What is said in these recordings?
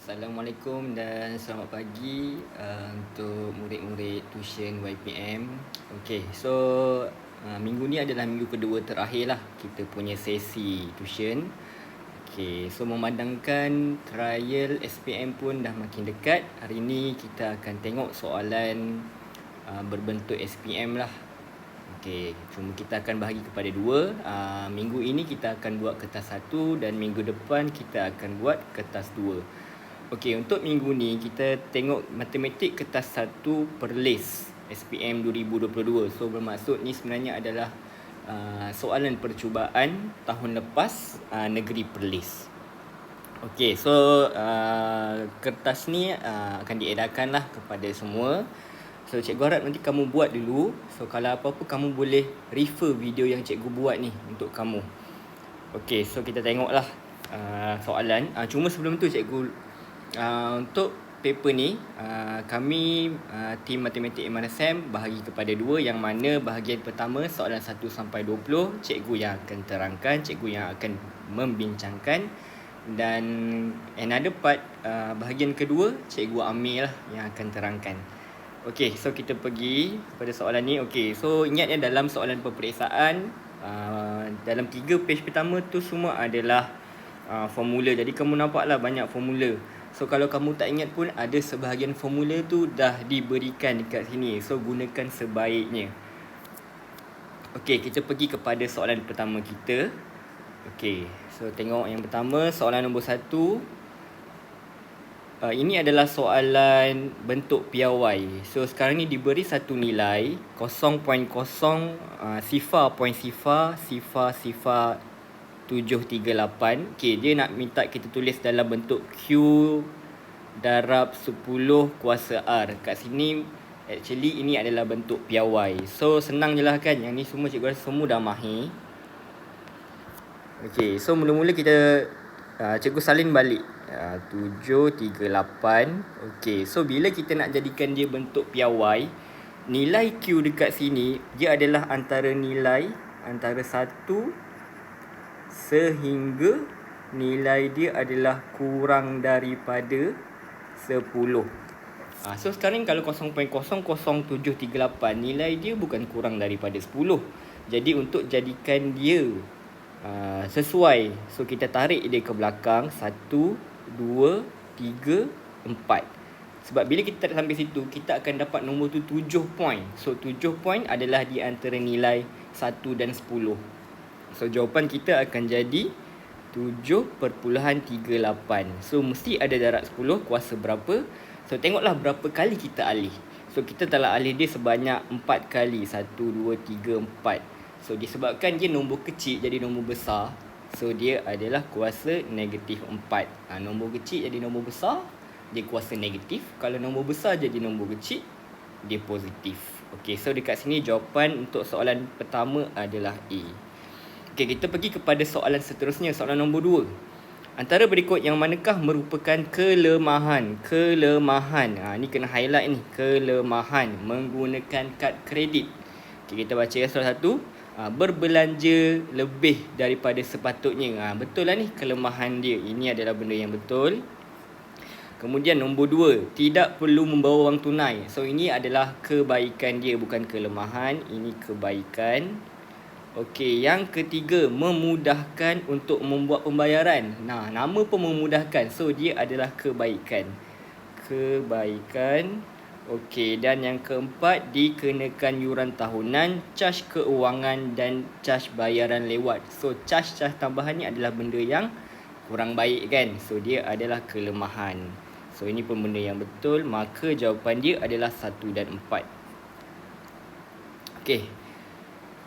Assalamualaikum dan selamat pagi untuk murid-murid tuition YPM. Okey, so minggu ni adalah minggu kedua terakhir lah kita punya sesi tuition. Okey, so memandangkan trial SPM pun dah makin dekat, hari ni kita akan tengok soalan berbentuk SPM lah. Okey, cuma kita akan bahagi kepada dua. Minggu ini kita akan buat kertas 1 dan minggu depan kita akan buat kertas 2. Okey, untuk minggu ni kita tengok matematik kertas 1 perlis SPM 2022. So bermaksud ni sebenarnya adalah soalan percubaan tahun lepas negeri perlis. Okey, so kertas ni akan diedarkan lah kepada semua. So cikgu harap nanti kamu buat dulu. So kalau apa-apa kamu boleh refer video yang cikgu buat ni untuk kamu. Okey, so kita tengoklah soalan. Cuma sebelum tu cikgu untuk paper ni kami tim matematik MRSM bahagi kepada dua, yang mana bahagian pertama soalan 1 sampai 20 cikgu yang akan terangkan, cikgu yang akan membincangkan, dan another part bahagian kedua cikgu Amir lah yang akan terangkan. Okey, so kita pergi pada soalan ni. Okey, so ingat ya, dalam soalan peperiksaan dalam 3 page pertama tu semua adalah formula. Jadi kamu nampaklah banyak formula. So kalau kamu tak ingat pun ada sebahagian formula tu dah diberikan dekat sini. So gunakan sebaiknya. Okey, kita pergi kepada soalan pertama kita. Okey, so tengok yang pertama, soalan nombor 1. Ini adalah soalan bentuk piawai. So sekarang ni diberi satu nilai 0.0 sifar 738. Okey, dia nak minta kita tulis dalam bentuk Q darab 10 kuasa R. Kat sini actually ini adalah bentuk piawai. So senang je lah kan. Yang ni semua cikgu rasa semua dah mahir. Okey, so mula-mula kita cikgu salin balik 738. Okey, so bila kita nak jadikan dia bentuk piawai, nilai Q dekat sini dia adalah antara 1 sehingga nilai dia adalah kurang daripada 10. So sekarang kalau 0.0078 nilai dia bukan kurang daripada 10. Jadi untuk jadikan dia sesuai, so kita tarik dia ke belakang 1, 2, 3, 4. Sebab bila kita tarik sampai situ, kita akan dapat nombor tu 7 point. So 7 point adalah di antara nilai 1 dan 10. So jawapan kita akan jadi 7.38. So mesti ada darab 10 kuasa berapa. So tengoklah berapa kali kita alih. So kita telah alih dia sebanyak 4 kali. 1, 2, 3, 4. So disebabkan dia nombor kecil jadi nombor besar, so dia adalah kuasa negatif 4. Nombor kecil jadi nombor besar, dia kuasa negatif. Kalau nombor besar jadi nombor kecil, dia positif. Okey, so dekat sini jawapan untuk soalan pertama adalah A. Okey, kita pergi kepada soalan seterusnya, soalan nombor 2. Antara berikut yang manakah merupakan kelemahan? Ni kena highlight ni, kelemahan menggunakan kad kredit. Okey, kita baca soalan 1. Berbelanja lebih daripada sepatutnya. Betul lah ni kelemahan dia. Ini adalah benda yang betul. Kemudian nombor 2, tidak perlu membawa wang tunai. So ini adalah kebaikan dia, bukan kelemahan. Ini kebaikan. Okey, yang ketiga, memudahkan untuk membuat pembayaran. Nama pun memudahkan. So dia adalah kebaikan. Kebaikan. Okey, dan yang keempat, dikenakan yuran tahunan, caj keuangan dan caj bayaran lewat. So caj tambahan ni adalah benda yang kurang baik kan. So dia adalah kelemahan. So ini pun benda yang betul. Maka jawapan dia adalah 1 dan 4. Okey,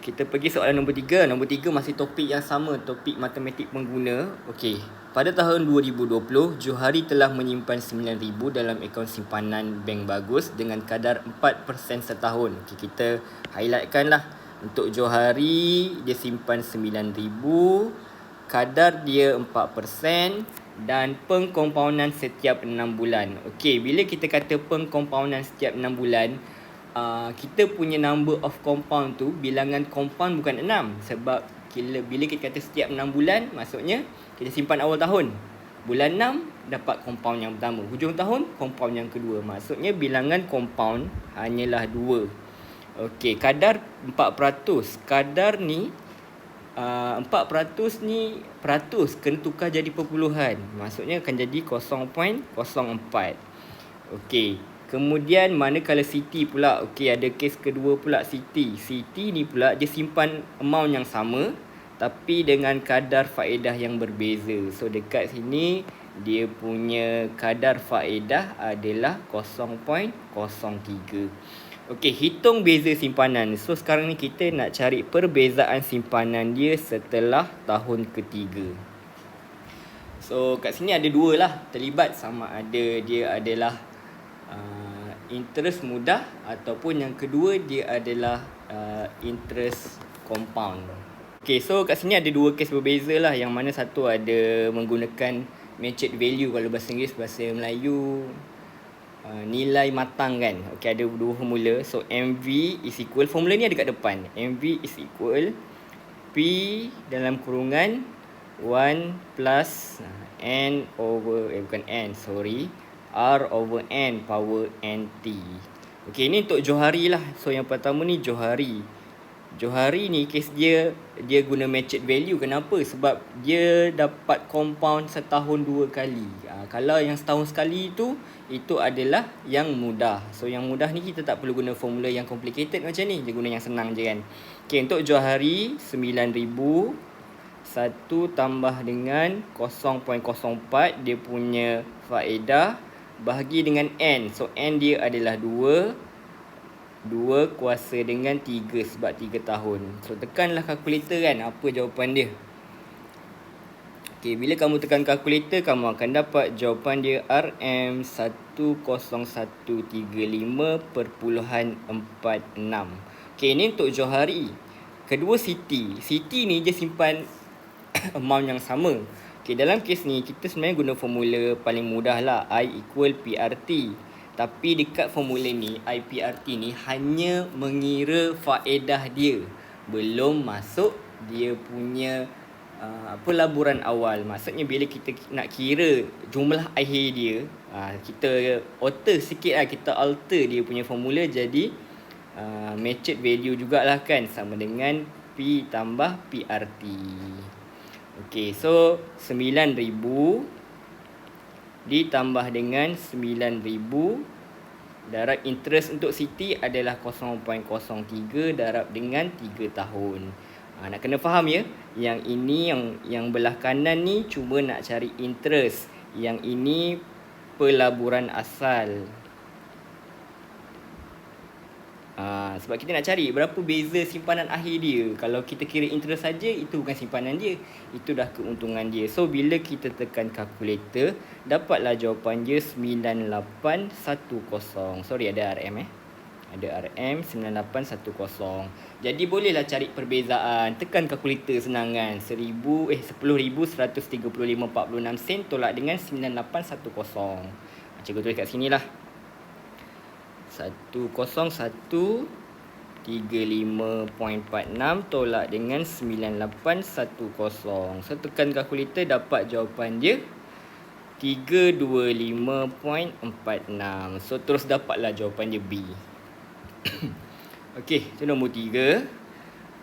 kita pergi soalan nombor 3. Nombor 3 masih topik yang sama, topik matematik pengguna. Okey, pada tahun 2020, Johari telah menyimpan 9,000 dalam akaun simpanan bank bagus dengan kadar 4% setahun. Okey, kita highlightkan lah. Untuk Johari, dia simpan 9,000, kadar dia 4% dan pengkompaunan setiap 6 bulan. Okey, bila kita kata pengkompaunan setiap 6 bulan, kita punya number of compound tu, bilangan compound bukan 6. Sebab bila kita kata setiap 6 bulan, maksudnya kita simpan awal tahun. Bulan 6 dapat compound yang pertama. Hujung tahun, compound yang kedua. Maksudnya bilangan compound hanyalah 2. Okey, kadar 4%. Kadar ni 4% ni peratus kena tukar jadi perpuluhan. Maksudnya akan jadi 0.04. Okey. Kemudian manakala Siti pula, okey, ada kes kedua pula Siti. Siti ni pula dia simpan amount yang sama tapi dengan kadar faedah yang berbeza. So dekat sini dia punya kadar faedah adalah 0.03. Okey, hitung beza simpanan. So sekarang ni kita nak cari perbezaan simpanan dia setelah tahun ketiga. So kat sini ada dua lah terlibat, sama ada dia adalah interest mudah ataupun yang kedua dia adalah interest compound. Okay, so kat sini ada dua kes berbeza lah, yang mana satu ada menggunakan matured value, kalau bahasa Inggeris, bahasa Melayu nilai matang kan. Okay, ada dua formula. So MV is equal, formula ni ada kat depan, MV is equal P dalam kurungan 1 plus N over bukan N, sorry, R over N power NT. Okey, ni untuk Johari lah. So yang pertama ni Johari. Johari ni kes dia guna matured value. Kenapa? Sebab dia dapat compound setahun 2 kali. Kalau yang setahun sekali itu adalah yang mudah. So yang mudah ni kita tak perlu guna formula yang complicated macam ni. Dia guna yang senang je kan. Okey, untuk Johari 9,000 1 tambah dengan 0.04 dia punya faedah bahagi dengan N. So N dia adalah 2 kuasa dengan 3 sebab 3 tahun. So tekanlah kalkulator kan, apa jawapan dia. Okay, bila kamu tekan kalkulator, kamu akan dapat jawapan dia RM10135.46. Okay, ini untuk Johari. Kedua Siti. Siti ni dia simpan amount yang sama. Okay, dalam kes ni kita sebenarnya guna formula paling mudah lah, I equal PRT. Tapi dekat formula ni, IPRT ni hanya mengira faedah dia, belum masuk dia punya pelaburan awal. Maksudnya bila kita nak kira jumlah akhir dia, kita alter sikit lah, kita alter dia punya formula jadi matured value jugalah kan, sama dengan P tambah PRT. Okey, so 9,000 ditambah dengan 9,000 darab interest untuk Siti adalah 0.03 darab dengan 3 tahun. Nak kena faham ya, yang ini yang belah kanan ni cuma nak cari interest, yang ini pelaburan asal. Sebab kita nak cari berapa beza simpanan akhir dia. Kalau kita kira interest saja, itu bukan simpanan dia, itu dah keuntungan dia. So bila kita tekan kalkulator, dapatlah jawapan dia 9810. Sorry, ada RM ada RM 9810. Jadi bolehlah cari perbezaan. Tekan kalkulator, senang kan. 10,135.46 sen tolak dengan 9810. Cikgu tulis kat sini lah, 10135.46 tolak dengan 9810. So tekan kalkulator, dapat jawapan dia 325.46. So terus dapatlah jawapan dia B. Okey, itu nombor 3.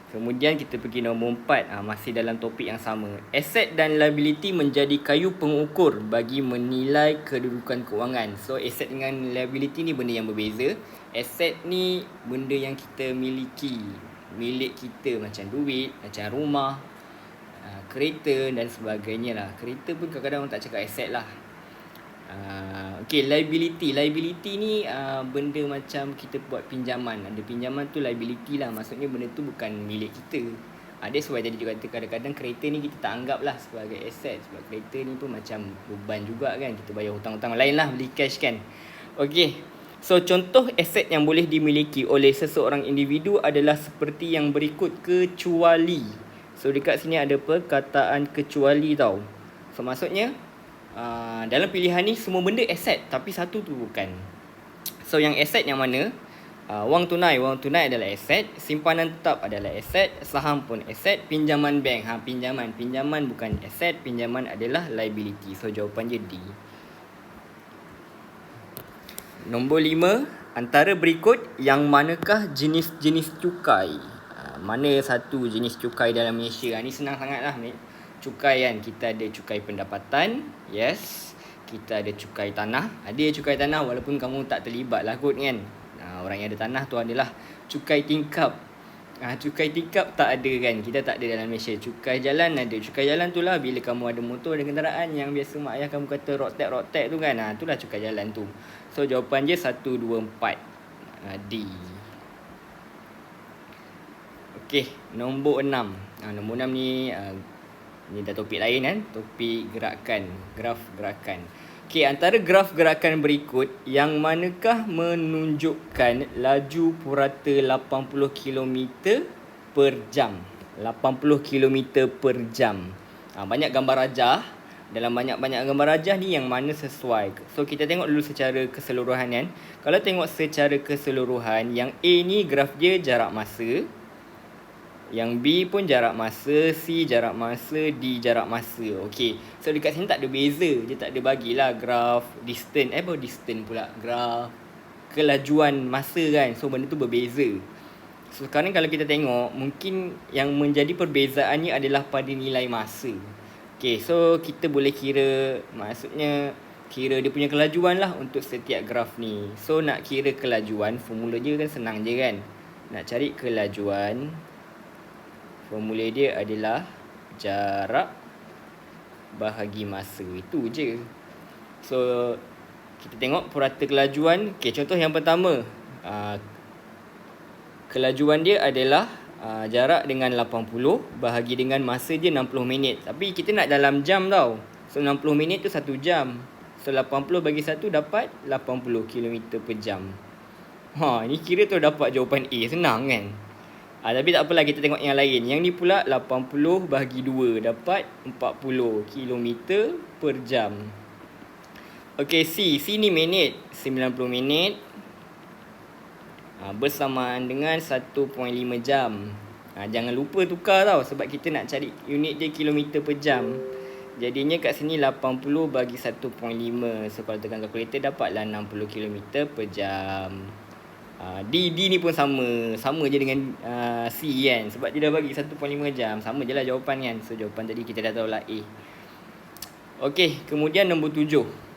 Kemudian kita pergi nombor 4. Masih dalam topik yang sama. Aset dan liability menjadi kayu pengukur bagi menilai kedudukan kewangan. So aset dengan liability ni benda yang berbeza. Aset ni benda yang kita miliki, milik kita, macam duit, macam rumah, kereta dan sebagainya lah. Kereta pun kadang-kadang orang tak cakap aset lah. Okay, liability ni benda macam kita buat pinjaman. Ada pinjaman tu liability lah. Maksudnya benda tu bukan milik kita. Ada sebab jadi juga kadang-kadang kereta ni kita tak anggap lah sebagai aset. Sebab kereta ni pun macam beban juga kan. Kita bayar hutang-hutang lain lah, beli cash kan. Okay, so contoh aset yang boleh dimiliki oleh seseorang individu adalah seperti yang berikut, kecuali. So dekat sini ada perkataan kecuali tau. So maksudnya dalam pilihan ni semua benda aset, tapi satu tu bukan. So yang aset yang mana? Wang tunai adalah aset, simpanan tetap adalah aset, saham pun aset, pinjaman bank. Pinjaman bukan aset, pinjaman adalah liability. So jawapan dia D. Nombor 5, antara berikut yang manakah jenis-jenis cukai? Mana satu jenis cukai dalam Malaysia? Ni senang sangat lah. Cukai kan, kita ada cukai pendapatan. Yes. Kita ada cukai tanah. Ada cukai tanah walaupun kamu tak terlibat lah kot kan. Orang yang ada tanah tu adalah cukai tingkap. Cukai tingkap tak ada kan. Kita tak ada dalam Malaysia. Cukai jalan ada. Cukai jalan tu lah bila kamu ada motor dan kenderaan yang biasa mak ayah kamu kata rotek-rotek tu kan. Itulah cukai jalan tu. So jawapan je 1, 2, 4. D. Okey, nombor 6. Nombor 6 ni ni dah topik lain kan. Topik gerakan, graf gerakan. Okey, antara graf gerakan berikut yang manakah menunjukkan laju purata 80 km per jam? 80 km per jam. Banyak gambar rajah. Dalam banyak-banyak gambar rajah ni yang mana sesuai. So kita tengok dulu secara keseluruhan kan. Kalau tengok secara keseluruhan, yang A ni graf dia jarak masa, yang B pun jarak masa, C jarak masa, D jarak masa. Okey. So dekat sini tak ada beza. Dia tak ada bagilah graf distance. Distance pula. Graf kelajuan masa kan. So benda tu berbeza. So sekarang kalau kita tengok, mungkin yang menjadi perbezaannya adalah pada nilai masa. Okay, so kita boleh kira, maksudnya kira dia punya kelajuan lah untuk setiap graf ni. So nak kira kelajuan, formula dia kan senang je kan. Nak cari kelajuan, formula dia adalah jarak bahagi masa. Itu je. So kita tengok purata kelajuan. Okay, contoh yang pertama, kelajuan dia adalah jarak dengan 80 bahagi dengan masa dia 60 minit. Tapi kita nak dalam jam tau. So 60 minit tu 1 jam. So 80 bagi 1 dapat 80 km per jam. Ni kira tu dapat jawapan A. Senang kan? Tapi tak apalah, kita tengok yang lain. Yang ni pula 80 bahagi 2 dapat 40 km per jam. Okay, C ni minit. 90 minit bersamaan dengan 1.5 jam. Jangan lupa tukar tau, sebab kita nak cari unit dia kilometer per jam. Jadinya kat sini 80 bagi 1.5. So kalau tekan kalkulator dapatlah 60 km per jam. D ni pun sama je dengan C kan, sebab dia dah bagi 1.5 jam. Sama je lah jawapan kan. So jawapan tadi kita dah tahu lah A. Okey, kemudian nombor 7.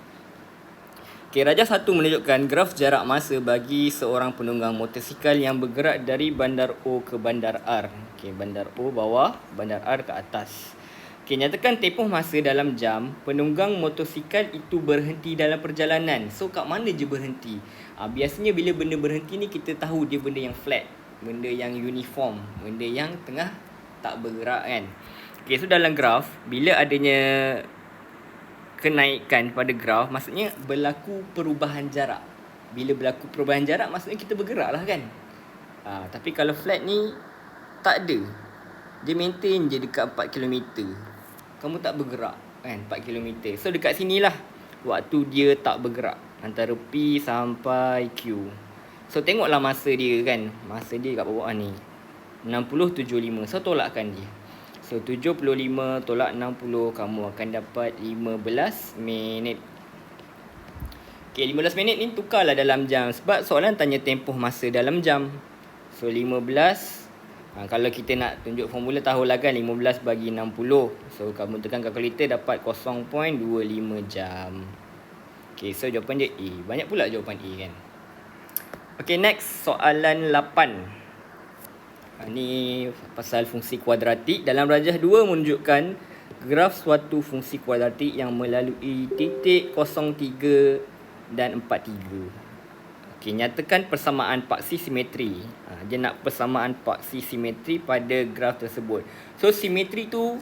Okay, rajah 1 menunjukkan graf jarak masa bagi seorang penunggang motosikal yang bergerak dari bandar O ke bandar R. Okay, bandar O bawah, bandar R ke atas. Okay, nyatakan tempoh masa dalam jam penunggang motosikal itu berhenti dalam perjalanan. So, kat mana je berhenti? Biasanya bila benda berhenti ni kita tahu dia benda yang flat, benda yang uniform, benda yang tengah tak bergerak kan. Okay, so dalam graf, bila adanya kenaikan pada graf, maksudnya berlaku perubahan jarak. Bila berlaku perubahan jarak, maksudnya kita bergerak lah kan. Tapi kalau flat ni tak ada. Dia maintain je dekat 4 km. Kamu tak bergerak kan, 4 km. So dekat sinilah waktu dia tak bergerak, antara P sampai Q. So tengoklah masa dia kan. Masa dia kat bawah ni 60.75. So tolakkan dia. So 75 tolak 60, kamu akan dapat 15 minit. Okay, 15 minit ni tukarlah dalam jam, sebab soalan tanya tempoh masa dalam jam. So 15, kalau kita nak tunjuk formula tahulah kan, 15 bagi 60. So kamu tekan kalkulator dapat 0.25 jam. Okay, so jawapan dia A. Banyak pula jawapan A kan. Okay, next soalan 8. Ni pasal fungsi kuadratik. Dalam rajah 2 menunjukkan graf suatu fungsi kuadratik yang melalui titik 03 dan 43. Okey, nyatakan persamaan paksi simetri. Dia nak persamaan paksi simetri pada graf tersebut. So simetri tu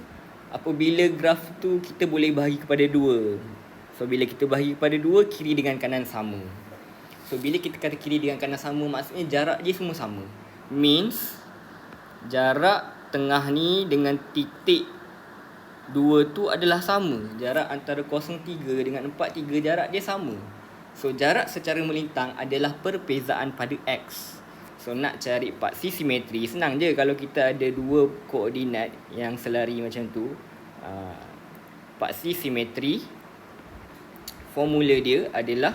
apabila graf tu kita boleh bahagi kepada 2. So bila kita bahagi kepada 2, kiri dengan kanan sama. So bila kita kata kiri dengan kanan sama, maksudnya jarak je semua sama. Means jarak tengah ni dengan titik 2 tu adalah sama. Jarak antara 03 dengan 43, jarak dia sama. So jarak secara melintang adalah perbezaan pada X. So nak cari paksi simetri, senang je. Kalau kita ada 2 koordinat yang selari macam tu, paksi simetri, formula dia adalah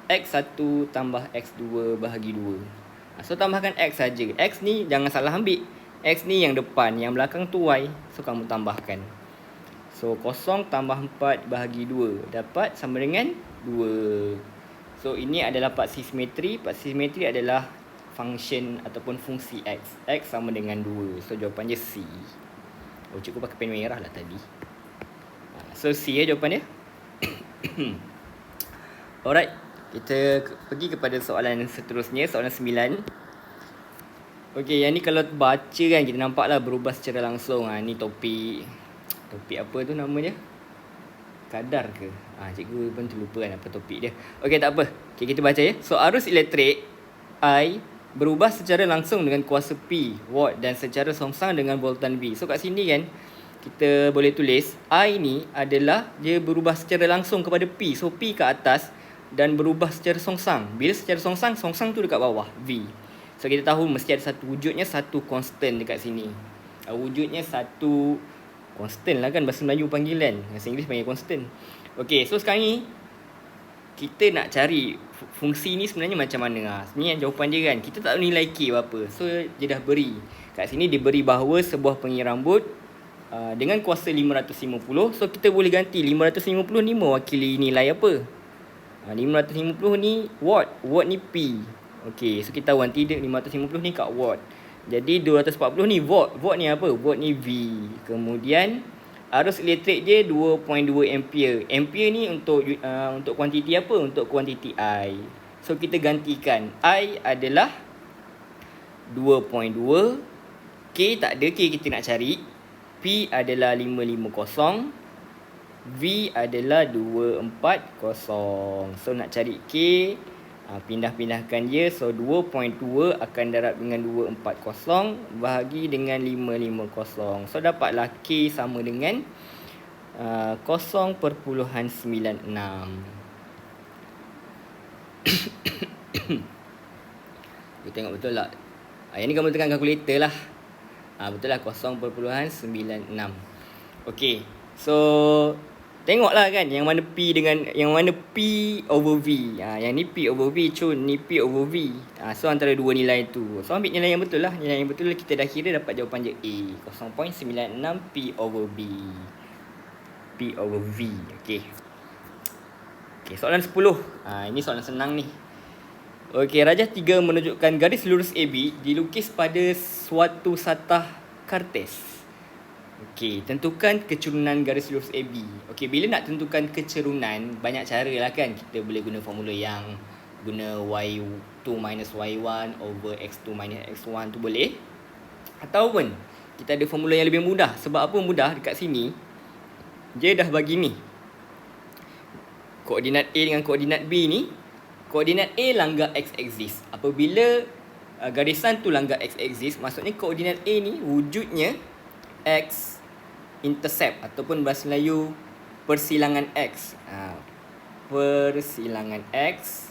X1 tambah X2 bahagi 2. So tambahkan X saja. X ni jangan salah ambil. X ni yang depan, yang belakang tu Y. So kamu tambahkan. So 0 tambah 4 bahagi 2 dapat sama dengan 2. So ini adalah paksi simetri. Paksi simetri adalah function ataupun fungsi X. X sama dengan 2. So jawapannya C. Oh, cikgu pakai pen merah lah tadi. So C ya jawapannya. Alright, kita pergi kepada soalan seterusnya, soalan 9. Okey, yang ni kalau baca kan kita nampak lah berubah secara langsung. Ni topik apa tu nama dia? Kadar ke? Cikgu pun terlupa kan apa topik dia. Okey, tak apa. Okey, kita baca ya. So arus elektrik I berubah secara langsung dengan kuasa P watt dan secara songsang dengan voltan V. So kat sini kan kita boleh tulis I ni adalah dia berubah secara langsung kepada P. So P ke atas dan berubah secara songsang. Bila secara songsang, songsang tu dekat bawah V. So kita tahu mesti ada wujudnya satu constant dekat sini. Wujudnya satu constant lah kan bahasa Melayu panggilan. Bahasa Inggeris panggil constant. Okey, so sekarang ni kita nak cari fungsi ni sebenarnya macam mana. Sebenarnya jawapan dia kan kita tak tahu nilai K berapa. So dia dah beri. Kat sini dia beri bahawa sebuah pengir rambut dengan kuasa 550. So kita boleh ganti 550 ni mewakili nilai apa? 550 ni watt. Watt ni P. Okey, so kita tahu nanti 550 ni kat watt. Jadi 240 ni volt. Volt ni apa? Volt ni V. Kemudian arus elektrik dia 2.2 ampere. Ampere ni untuk kuantiti apa? Untuk kuantiti I. So kita gantikan. I adalah 2.2. K tak ada. K kita nak cari. P adalah 550. V adalah 240. So nak cari K, pindah-pindahkan je. So 2.2 akan darab dengan 240 bahagi dengan 550. So dapatlah K sama dengan 0.96. Kita tengok betul tak? Yang ni kamu tekan kalkulator lah. Betul lah 0.96. Okey. So tengoklah kan yang mana P dengan yang mana P over V. Yang ni P over V, ni P over V. So antara dua nilai tu. So ambil nilai yang betul lah. Nilai yang betul kita dah kira dapat jawapan je A. 0.96 P over V. P over V. Okey. Okey, soalan 10. Ini soalan senang ni. Okey, rajah 3 menunjukkan garis lurus AB dilukis pada suatu satah kartes. Okey, tentukan kecerunan garis lurus AB. Okey, bila nak tentukan kecerunan, banyak cara lah kan. Kita boleh guna formula yang guna Y2 minus Y1 over X2 minus X1 tu boleh. Ataupun kita ada formula yang lebih mudah. Sebab apa mudah? Dekat sini dia dah bagi ni koordinat A dengan koordinat B ni. Koordinat A langgar X-axis. Apabila garisan tu langgar X-axis, maksudnya koordinat A ni wujudnya X intercept ataupun bahasa Melayu persilangan X. Persilangan X.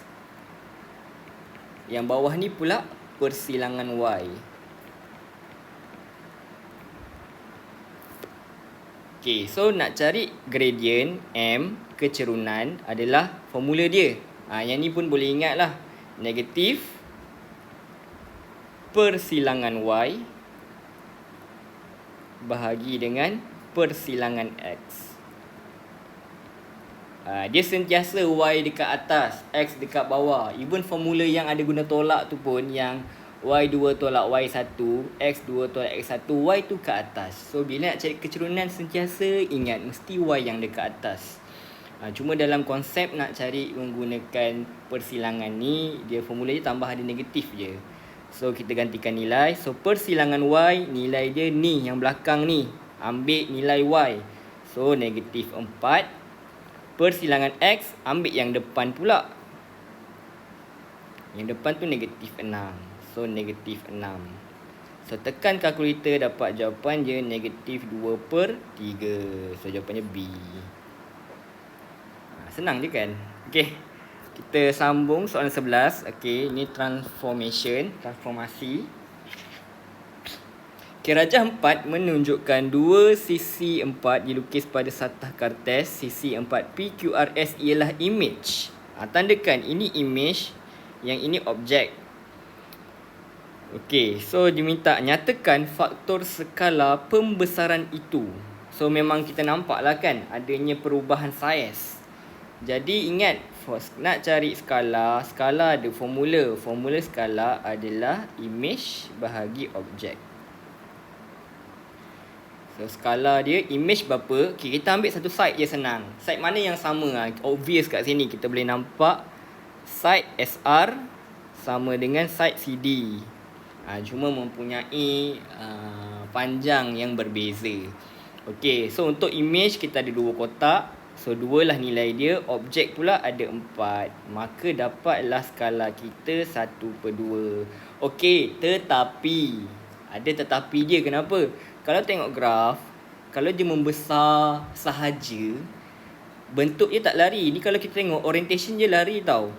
Yang bawah ni pula persilangan Y. Okay, so nak cari gradient M kecerunan adalah formula dia. Yang ni pun boleh ingat lah. Negatif persilangan Y bahagi dengan persilangan X. Dia sentiasa Y dekat atas, X dekat bawah. Even formula yang ada guna tolak tu pun, yang Y2 tolak Y1, X2 tolak X1, Y tu ke atas. So bila nak cari kecerunan, sentiasa ingat mesti Y yang dekat atas. Cuma dalam konsep nak cari menggunakan persilangan ni, dia formula dia tambah ada negatif je. So kita gantikan nilai. So persilangan Y, nilai dia ni yang belakang ni. Ambil nilai Y. So negatif 4. Persilangan X, ambil yang depan pula. Yang depan tu negatif 6. So negatif 6. So tekan kalkulator, dapat jawapan je negatif 2/3. So jawapannya B. Senang je kan? Okay, kita sambung soalan 11. Okay, ini transformasi. Okay, rajah 4 menunjukkan dua sisi 4 dilukis pada satah kartes. Sisi 4 PQRS ialah image. Tandakan ini image, yang ini objek. Okey, so diminta nyatakan faktor skala pembesaran itu. So memang kita nampak lah kan adanya perubahan saiz. Jadi ingat, nak cari skala, skala ada formula. Formula skala adalah image bahagi objek. So skala dia image berapa? Okay, kita ambil satu side je senang. Side mana yang sama? Obvious kat sini. Kita boleh nampak side SR sama dengan side CD. Cuma mempunyai panjang yang berbeza. Okey, so untuk image kita ada 2 kotak. So 2 lah nilai dia. Objek pula ada 4. Maka dapatlah skala kita 1/2. Okey, tetapi ada tetapi dia. Kenapa? Kalau tengok graf, kalau dia membesar sahaja, bentuk dia tak lari. Ni kalau kita tengok orientation dia lari tau.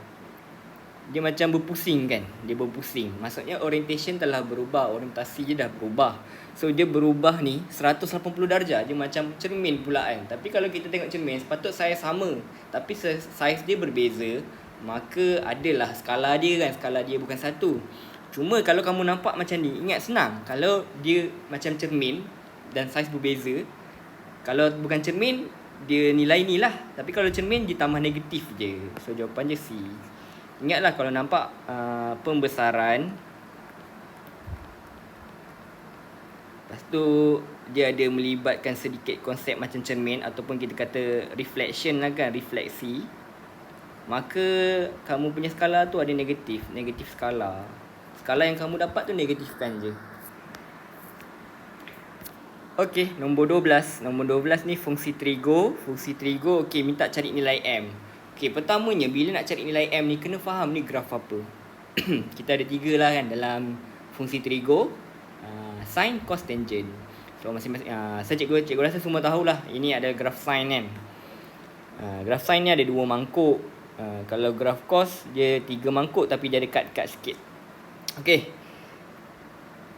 Dia macam berpusing kan. Dia berpusing. Maksudnya orientation telah berubah. Orientasi dia dah berubah. So dia berubah ni 180 darjah. Dia macam cermin pula kan. Tapi kalau kita tengok cermin, sepatut saiz sama. Tapi saiz dia berbeza. Maka adalah skala dia kan. Skala dia bukan satu. Cuma kalau kamu nampak macam ni, ingat senang. Kalau dia macam cermin dan saiz berbeza, kalau bukan cermin, dia nilai ni lah. Tapi kalau cermin, dia tambah negatif je. So jawapan dia C. Ingatlah kalau nampak pembesaran, lepas tu dia ada melibatkan sedikit konsep macam cermin ataupun kita kata reflection lah kan, refleksi, maka kamu punya skala tu ada negatif skala. Skala yang kamu dapat tu negatifkan je. Okey, nombor 12. Nombor 12 ni fungsi trigo. Fungsi trigo, okey, minta cari nilai M. Okey, pertamanya bila nak cari nilai M ni, kena faham ni graf apa. Kita ada 3 lah kan dalam fungsi trigo. Sin, cos, tangent. So masing-masing, cikgu rasa semua tahulah. Ini ada graf sin kan. Graf sin ni ada 2 mangkuk. Kalau graf cos, dia 3 mangkuk tapi dia ada cut-cut sikit. Okey.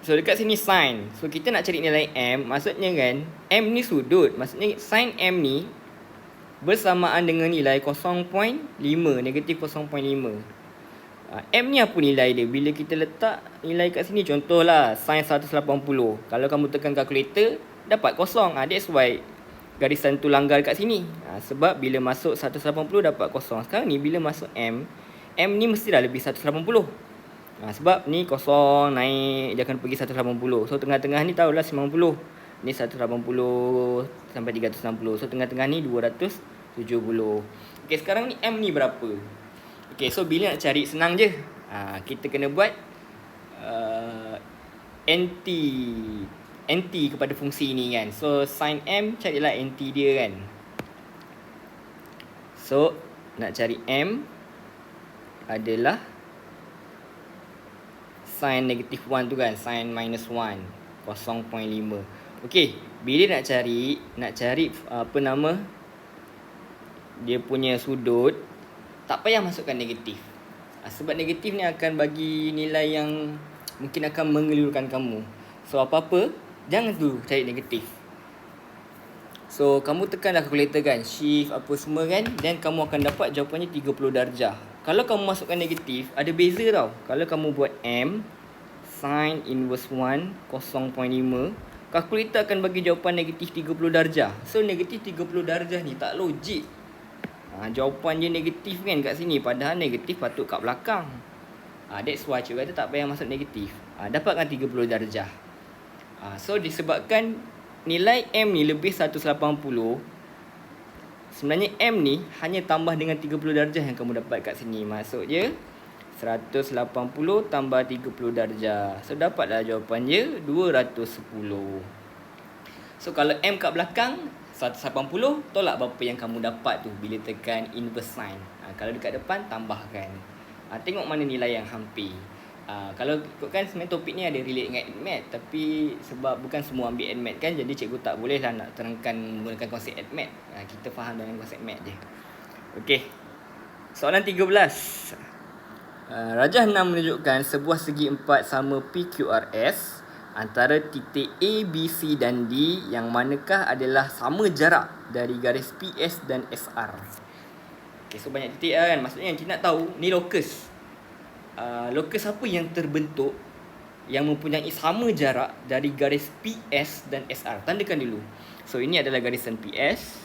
So dekat sini sin. So kita nak cari nilai M. Maksudnya kan, M ni sudut. Maksudnya sin M ni bersamaan dengan nilai 0.5, negatif 0.5. M ni apa nilai dia? Bila kita letak nilai kat sini, contohlah sin 180. Kalau kamu tekan kalkulator, dapat kosong. That's why garisan tu langgar kat sini. Sebab bila masuk 180 dapat kosong. Sekarang ni bila masuk M ni mesti dah lebih 180. Sebab ni kosong, naik, dia akan pergi 180. So tengah-tengah ni tahulah 90. Ni 180 sampai 360. So tengah-tengah ni 270. Okay, sekarang ni M ni berapa? Okay, so bila nak cari, senang je. Kita kena buat NT kepada fungsi ni kan. So sin M, carilah NT dia kan. So nak cari M adalah sin negatif 1 tu kan. Sin minus 1, 0.5. Okey, bila nak cari dia punya sudut, tak payah masukkan negatif. Sebab negatif ni akan bagi nilai yang mungkin akan mengelirukan kamu. So apa-apa, jangan dulu cari negatif. So kamu tekanlah kalkulator kan, shift apa semua kan, then kamu akan dapat jawapannya 30 darjah. Kalau kamu masukkan negatif, ada beza tau. Kalau kamu buat M sin inverse 1, 0.5, kalkulator akan bagi jawapan negatif 30 darjah. So negatif 30 darjah ni tak logik. Jawapan dia negatif kan kat sini. Padahal negatif patut kat belakang. That's why cikgu kata tak payah masuk negatif. Dapatkan 30 darjah. So disebabkan nilai M ni lebih 180, sebenarnya M ni hanya tambah dengan 30 darjah yang kamu dapat kat sini. Maksudnya 180 tambah 30 darjah. So dapatlah jawapannya 210. So kalau M kat belakang 180, tolak berapa yang kamu dapat tu bila tekan inverse sign. Kalau dekat depan, tambahkan. Tengok mana nilai yang hampir. Kalau ikutkan sebenarnya topik ni ada relate dengan AdMath, tapi sebab bukan semua ambil AdMath kan, jadi cikgu tak boleh lah nak terangkan menggunakan konsep AdMath. Kita faham dengan konsep Math je. Okey. Soalan 13. Rajah 6 menunjukkan sebuah segi empat sama PQRS antara titik A, B, C dan D yang manakah adalah sama jarak dari garis PS dan SR. Okay, so banyak titik lah kan. Maksudnya kita nak tahu ni locus. Locus apa yang terbentuk yang mempunyai sama jarak dari garis PS dan SR. Tandakan dulu. So ini adalah garisan PS,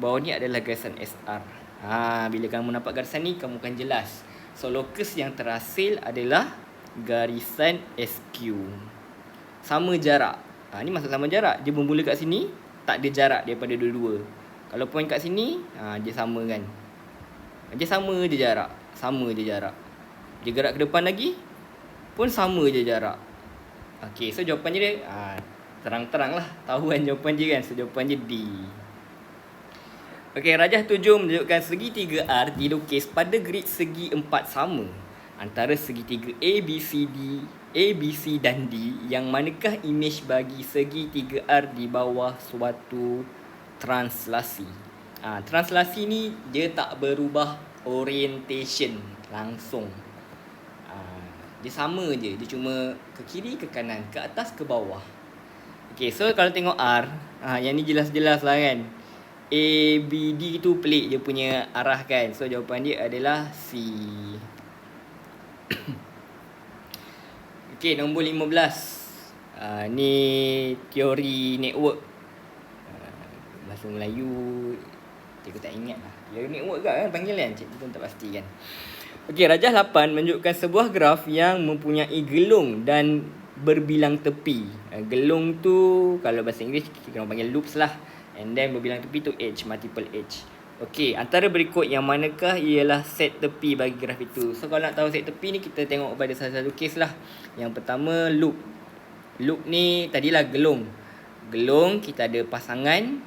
bawah ni adalah garisan SR. Bila kamu nampak garisan ni, kamu akan jelas. So locus yang terhasil adalah garisan SQ. Sama jarak. Ni maksud sama jarak. Dia bermula kat sini, tak ada jarak daripada dua-dua. Kalau point kat sini, dia sama kan. Dia sama je jarak. Sama je jarak. Dia gerak ke depan lagi pun sama je jarak. Okay, so jawapan dia terang-terang lah. Tahu kan jawapan dia kan. So jawapan dia D. Okay, rajah 7 menunjukkan segitiga R dilukis pada grid segi 4 sama antara segitiga ABCD, ABC dan D, yang manakah imej bagi segitiga R di bawah suatu translasi. Translasi ni dia tak berubah orientation langsung. Dia sama je. Dia cuma ke kiri, ke kanan, ke atas, ke bawah. Okay, so kalau tengok R, yang ni jelas-jelas lah kan. ABD tu pelik dia punya arah kan. So jawapan dia adalah C. Okay, nombor 15. Ni teori network. Bahasa Melayu cikgu tak ingat lah. Teori network ke kan panggilan, cikgu pun tak pasti kan. Okey, rajah 8 menunjukkan sebuah graf yang mempunyai gelung dan berbilang tepi. Gelung tu kalau bahasa Inggeris kita panggil loops lah. And then berbilang tepi tu edge, multiple edge. Okey, antara berikut yang manakah ialah set tepi bagi graf itu. So kalau nak tahu set tepi ni, kita tengok pada salah satu kes lah. Yang pertama loop. Loop ni tadilah gelung. Gelung kita ada pasangan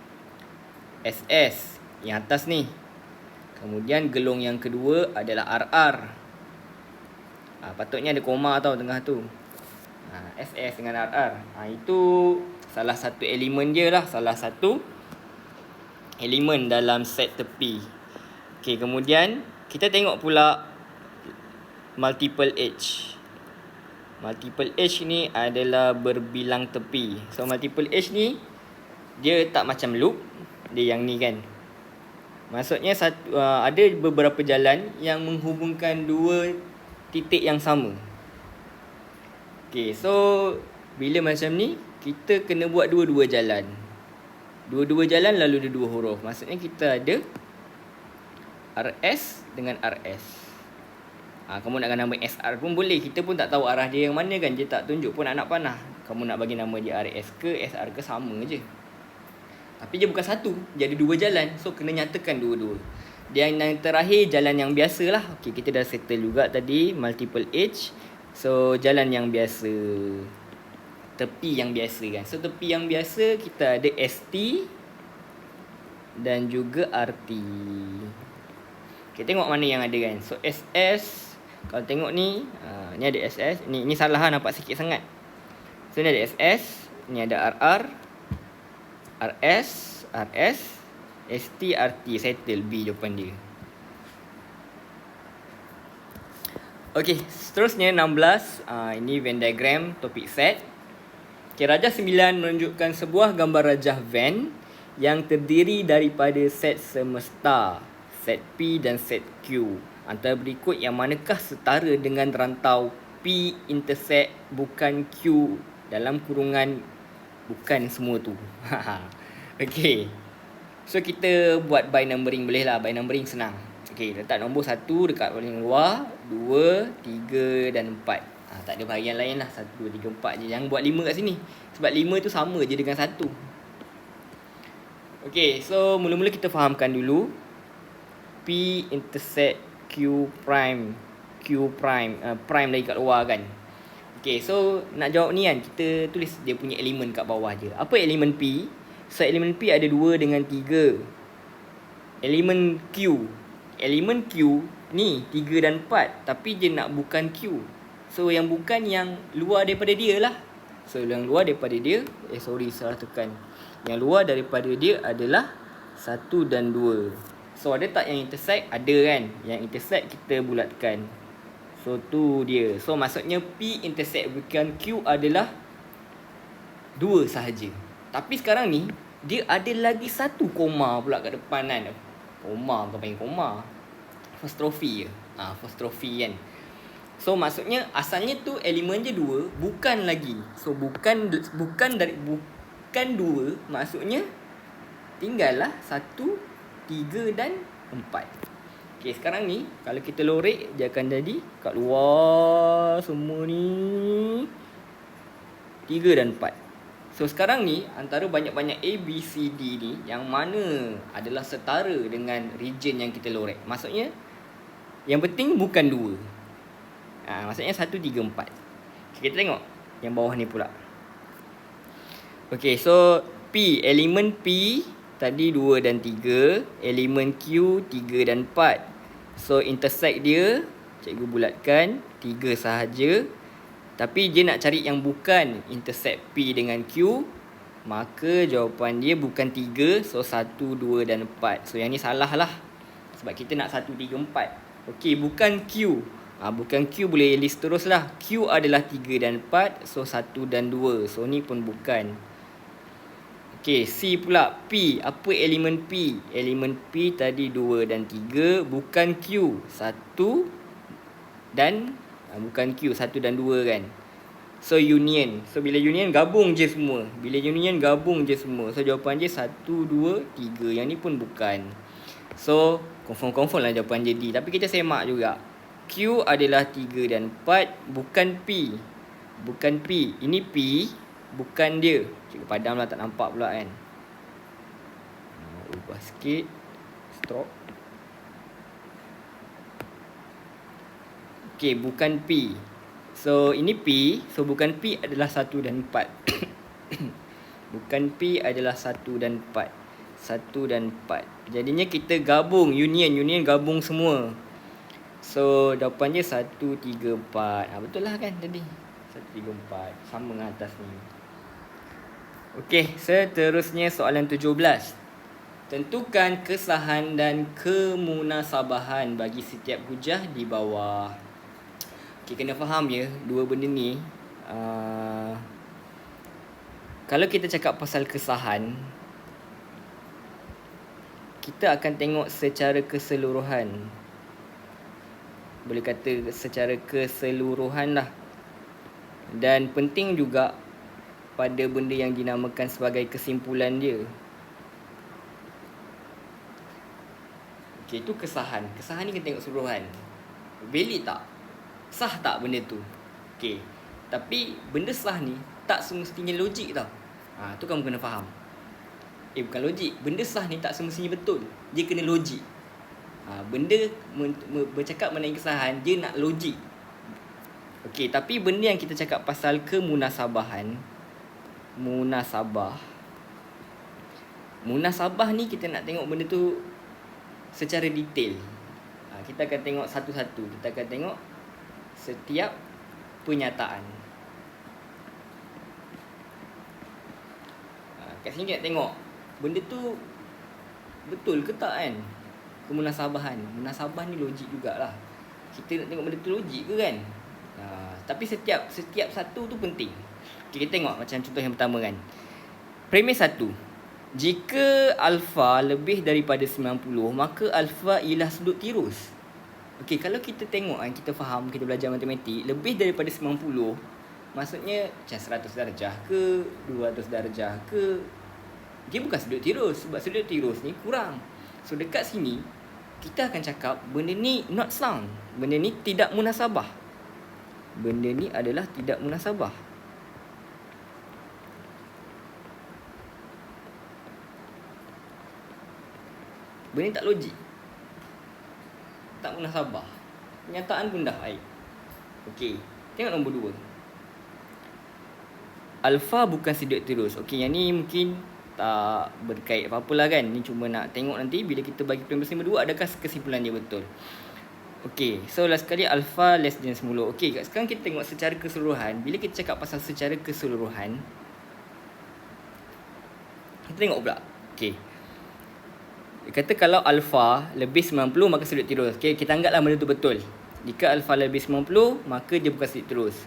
SS yang atas ni. Kemudian gelung yang kedua adalah RR. Patutnya ada koma tau tengah tu. SS dengan RR. Itu salah satu elemen je lah. Salah satu elemen dalam set tepi. Okay, kemudian kita tengok pula multiple edge. Multiple edge ni adalah berbilang tepi. So multiple edge ni dia tak macam loop. Dia yang ni kan. Maksudnya ada beberapa jalan yang menghubungkan dua titik yang sama. Okay, so bila macam ni, kita kena buat dua-dua jalan. Dua-dua jalan lalu ada dua huruf. Maksudnya kita ada RS dengan RS. Kamu nak nama SR pun boleh. Kita pun tak tahu arah dia yang mana kan. Dia tak tunjuk pun anak panah. Kamu nak bagi nama dia RS ke SR ke sama je. Tapi dia bukan satu. Dia ada dua jalan. So kena nyatakan dua-dua. Dan yang terakhir jalan yang biasa lah. Okay, kita dah settle juga tadi. Multiple edge. So jalan yang biasa. Tepi yang biasa kan. So tepi yang biasa kita ada ST dan juga RT. Okay, tengok mana yang ada kan. So SS. Kalau tengok ni. Ni ada SS. Ni salah lah, nampak sikit sangat. So ni ada SS. Ni ada RR. RS, ST, RT. Settle B jawapan dia. Okay, seterusnya 16. Ini Venn diagram topik set. Okay, rajah 9 menunjukkan sebuah gambar rajah Venn yang terdiri daripada set semesta, set P dan set Q. Antara berikut yang manakah setara dengan rantau P intersect bukan Q dalam kurungan bukan semua tu. Okay. So kita buat by numbering boleh lah. By numbering senang. Okay, letak nombor 1 dekat paling luar, 2, 3 dan 4. Tak ada bahagian lain lah. 1, 2, 3, 4 je. Jangan buat 5 kat sini. Sebab 5 tu sama je dengan 1. Okay, so mula-mula kita fahamkan dulu P intersect Q prime. Q prime. Prime lagi kat luar kan. Okay, so nak jawab ni kan, kita tulis dia punya elemen kat bawah je. Apa elemen P? So elemen P ada 2 dengan 3. Elemen Q. Elemen Q ni 3 dan 4. Tapi dia nak bukan Q. So yang bukan yang luar daripada dia lah. So yang luar daripada dia, salah tekan. Yang luar daripada dia adalah 1 dan 2. So ada tak yang intersect? Ada kan. Yang intersect kita bulatkan. So tu dia. So maksudnya P intersect bukan Q adalah 2 sahaja. Tapi sekarang ni dia ada lagi 1 koma pula kat depan kan. Koma bukan panggil koma. apostrophe je. First trophy kan. So maksudnya asalnya tu elemen je 2, bukan lagi. So bukan 2, maksudnya tinggallah 1, 3 dan 4. Okay, sekarang ni kalau kita lorek dia akan jadi kat luar semua ni 3 dan 4. So sekarang ni antara banyak-banyak A, B, C, D ni yang mana adalah setara dengan region yang kita lorek. Maksudnya yang penting bukan 2. Maksudnya 1, 3, 4. Okay, kita tengok yang bawah ni pula. Okay, so P, elemen P tadi 2 dan 3, elemen Q 3 dan 4. So intersect dia cikgu bulatkan 3 sahaja. Tapi dia nak cari yang bukan intersect P dengan Q, maka jawapan dia bukan 3. So 1, 2 dan 4. So yang ni salah lah, sebab kita nak 1, 3, 4. Okey, bukan Q. Bukan Q, boleh list terus lah. Q adalah 3 dan 4. So 1 dan 2. So ni pun bukan. Okey, C pula. P. Apa elemen P? Elemen P tadi 2 dan 3. Bukan Q. 1 dan bukan Q, 1 dan 2 kan. So union. So bila union gabung je semua. So jawapan je 1, 2, 3. Yang ni pun bukan. So confirm lah jawapan je D. Tapi kita semak juga. Q adalah 3 dan 4. Bukan P. Ini P. Bukan dia. Cikgu padam lah, tak nampak pula kan. Ubah sikit. Stop. Okay, bukan P. So ini P. So bukan P adalah 1 dan 4. Bukan P adalah 1 dan 4. 1 dan 4. Jadinya kita gabung. Union gabung semua. So jawapan dia 1, 3, 4. Betul lah kan tadi. 1, 3, 4. Sama dengan atas ni. Okey, seterusnya soalan 17. Tentukan kesahan dan kemunasabahan bagi setiap hujah di bawah. Okay, kena faham ya, dua benda ni. Kalau kita cakap pasal kesahan, kita akan tengok secara keseluruhan. Boleh kata secara keseluruhan lah. Dan penting juga pada benda yang dinamakan sebagai kesimpulan dia. Okay, itu kesahan. Kesahan ni kita tengok keseluruhan. Valid tak? Sah tak benda tu? Okay. Tapi benda sah ni tak semestinya logik tau. Tu kamu kena faham. Bukan logik. Benda sah ni tak semestinya betul. Dia kena logik. Benda bercakap mengenai kesahan, dia nak logik. Okay, tapi benda yang kita cakap pasal kemunasabahan, Munasabah ni kita nak tengok benda tu secara detail. Kita akan tengok satu-satu. Kita akan tengok setiap pernyataan. Kat sini kita tengok benda tu betul ke tak kan? Kemunasabahan. Munasabah ni logik jugalah. Kita nak tengok benda tu logik ke kan? Tapi setiap satu tu penting. Okay, kita tengok macam contoh yang pertama kan. Premis 1. Jika alfa lebih daripada 90, maka alfa ialah sudut tirus. Okey, kalau kita tengok kan, kita faham, kita belajar matematik, lebih daripada 90 maksudnya macam 100 darjah ke 200 darjah ke, dia bukan sudut tirus. Sebab sudut tirus ni kurang. So dekat sini kita akan cakap benda ni not sound. Benda ni tidak munasabah. Benda ni adalah tidak munasabah. Benda ni tak logik, tak munasabah. Kenyataan pun dah baik. Okey, tengok nombor 2. Alfa bukan sudut tirus. Okey, yang ni mungkin tak berkait apa-apalah kan. Ni cuma nak tengok nanti bila kita bagi premis nombor 2, adakah kesimpulan dia betul. Okey, so last sekali alfa less than 10. Okey, sekarang kita tengok secara keseluruhan. Bila kita cakap pasal secara keseluruhan, kita tengok pula. Okey, dia kata kalau alfa lebih 90 maka sudut tirus. Okey, kita anggaplah benda tu betul. Jika alfa lebih 90 maka dia bukan sudut tirus.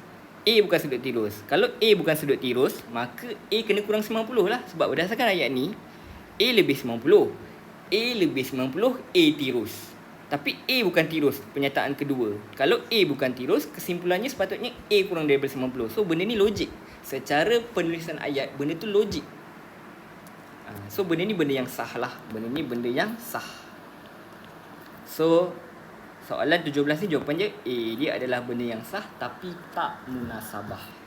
A bukan sudut tirus. Kalau A bukan sudut tirus, maka A kena kurang 90 lah. Sebab berdasarkan ayat ni, A lebih 90. A lebih 90, A tirus. Tapi A bukan tirus, pernyataan kedua. Kalau A bukan tirus, kesimpulannya sepatutnya A kurang daripada 90. So benda ni logik. Secara penulisan ayat, benda tu logik. So benda ni benda yang sah lah. Benda ni benda yang sah. So soalan 17 ni jawapan dia A. Dia adalah benda yang sah tapi tak munasabah.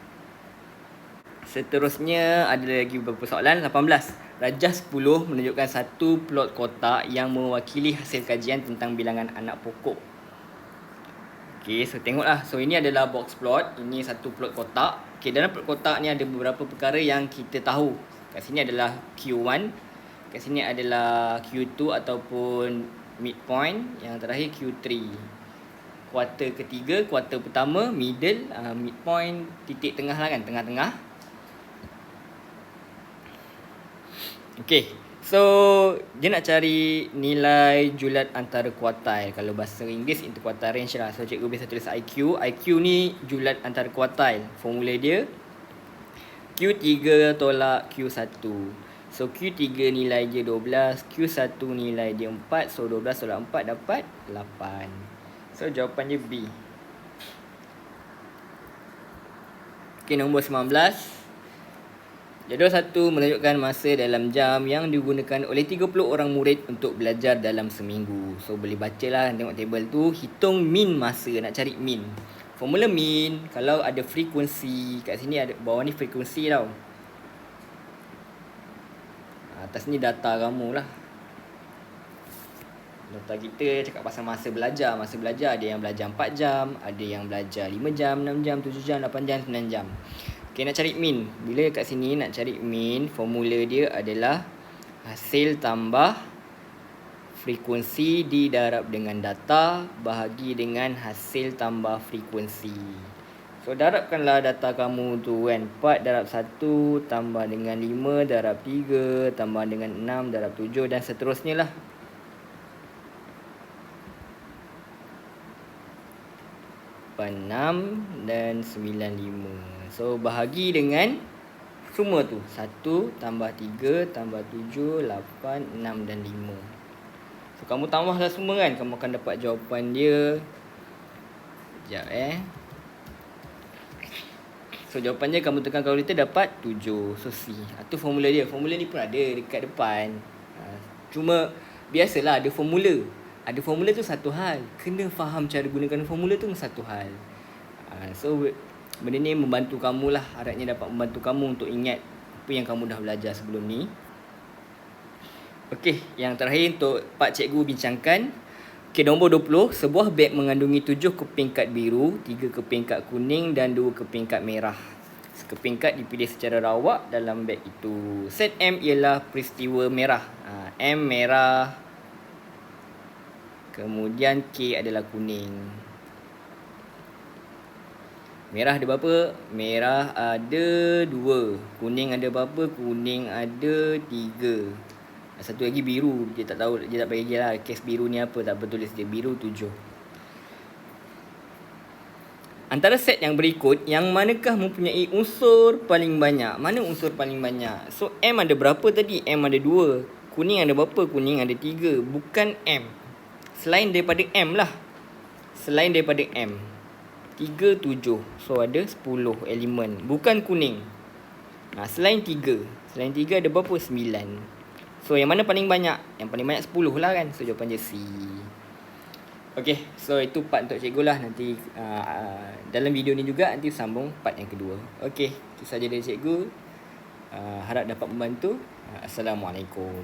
Seterusnya ada lagi beberapa soalan. 18. Rajah 10 menunjukkan satu plot kotak yang mewakili hasil kajian tentang bilangan anak pokok. Okay, so tengoklah. So ini adalah box plot. Ini satu plot kotak. Okay, dalam plot kotak ni ada beberapa perkara yang kita tahu. Kat sini adalah Q1. Kat sini adalah Q2 ataupun midpoint. Yang terakhir Q3. Kuarter ketiga, kuarter pertama, middle, midpoint, titik tengah lah kan, tengah-tengah. Okay, so dia nak cari nilai julat antara kuartil. Kalau bahasa Inggeris into quartile range lah. So cikgu biasa tulis IQ. IQ ni julat antara kuartil. Formula dia Q3 tolak Q1. So Q3 nilai dia 12, Q1 nilai dia 4. So 12 tolak 4 dapat 8. So jawapan dia B. Okay, nombor 19. Jadual 1 menunjukkan masa dalam jam yang digunakan oleh 30 orang murid untuk belajar dalam seminggu. So boleh baca lah, tengok table tu. Hitung min masa, nak cari min. Formula min, kalau ada frekuensi, kat sini ada, bawah ni frekuensi tau. Atas ni data kamu lah. Data kita cakap pasal masa belajar. Masa belajar ada yang belajar 4 jam, ada yang belajar 5 jam, 6 jam, 7 jam, 8 jam, 9 jam. Okay, nak cari min. Bila kat sini nak cari min, formula dia adalah hasil tambah frekuensi didarab dengan data bahagi dengan hasil tambah frekuensi. So darabkanlah data kamu tu kan. 4 darab 1 tambah dengan 5 darab 3 tambah dengan 6 darab 7 dan seterusnya lah. Enam dan 95. So bahagi dengan semua tu. 1 tambah 3 tambah 7, 8, 6 dan 5. So kamu tambahlah semua kan. Kamu akan dapat jawapan dia. Sekejap So jawapan dia kamu tekan kalkulator dapat 7. So C. Itu formula dia. Formula ni pun ada dekat depan. Cuma biasalah ada formula. Ada formula tu satu hal. Kena faham cara gunakan formula tu satu hal. So benda ni membantu kamu lah. Harapnya dapat membantu kamu untuk ingat apa yang kamu dah belajar sebelum ni. Okey, yang terakhir untuk Pak Cikgu bincangkan. Okey, nombor 20. Sebuah beg mengandungi 7 keping kad biru, 3 keping kad kuning dan 2 keping kad merah. Sekeping kad dipilih secara rawak dalam beg itu. Set M ialah peristiwa merah. M merah. Kemudian K adalah kuning. Merah ada berapa? Merah ada 2. Kuning ada berapa? Kuning ada 3. Satu lagi biru. Dia tak tahu, dia tak bagi lah kes biru ni apa. Tak betul tulis dia biru 7. Antara set yang berikut, yang manakah mempunyai unsur paling banyak? Mana unsur paling banyak? So M ada berapa tadi? M ada 2. Kuning ada berapa? Kuning ada 3. Bukan M. Selain daripada M lah. Selain daripada M. 3, 7. So ada 10 elemen. Bukan kuning. Selain 3. Selain 3 ada berapa? 9. So yang mana paling banyak? Yang paling banyak 10 lah kan. So jawapan dia C. Okay. So itu part untuk cikgu lah. Nanti dalam video ni juga nanti sambung part yang kedua. Okay. Itu saja dari cikgu. Harap dapat membantu. Assalamualaikum.